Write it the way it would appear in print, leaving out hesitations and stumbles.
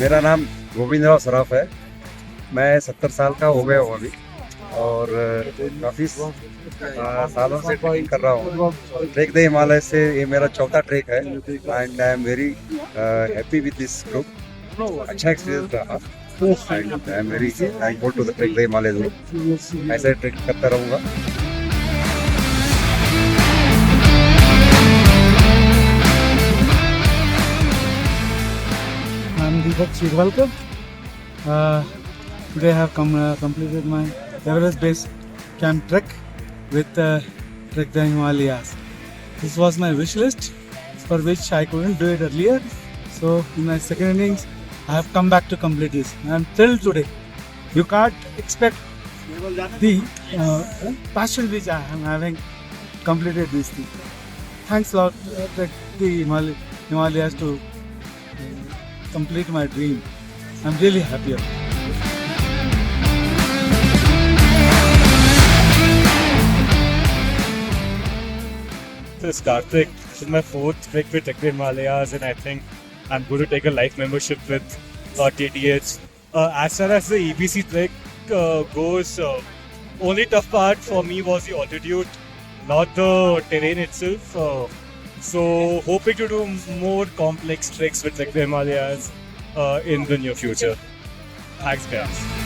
मेरा नाम गोविंदराव सराफ है। मैं 70 साल का हो गया हूँ अभी और काफ़ी सालों से ट्रेकिंग कर रहा हूँ। ट्रेक द हिमालय से ये मेरा चौथा ट्रेक है and I am very happy with this group. अच्छा एक्सपीरियंस रहा and I am very thankful to the trek the Himalaya group. ऐसे ट्रेक करता रहूँगा। I'm Deepak Shirvalkar. Today I have completed my Everest Base Camp Trek with Trek the Himalayas. This was my wish list for which I couldn't do it earlier. So in my second innings, I have come back to complete this. I am thrilled today. You can't expect the passion which I am having completed this thing. Thanks a lot, Trek the Himalayas to complete my dream. I'm really happy. This is Karthik. This is my fourth trek with Trek the Himalayas, and I think I'm going to take a life membership with TTH. As far as the EBC trek goes, only tough part for me was the altitude, not the terrain itself. So hoping to do more complex treks with Trek the Himalayas in the near future. Thanks, guys.